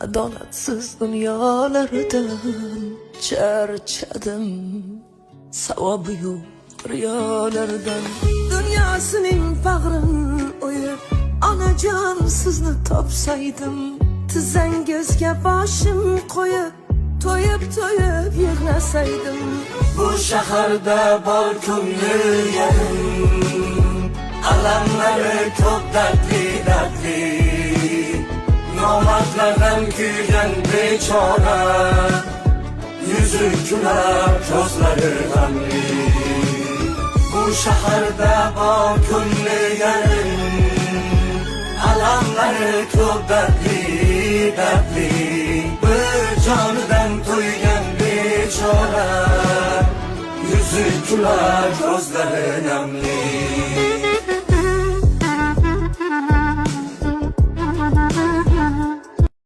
Adolatsiz dunyolardan charchadim, savobi yo'q riyolardan. Dunyosining bag'rin o'yib, onajon sizni topsaydim, tizzangizga boshim qo'yib, to'yib yig'lasaydim. Bu shaharda bor ko'ngli yarim, alamlari ko'p dardli nomardlardan kuygan bechora, yüzü güler gözleri g'amli. Bu shaharda bor ko'ngli yarim, alamlari ko'p dardli bir jonidan to'ygan bechora, yüzü güler gözleri g'amli.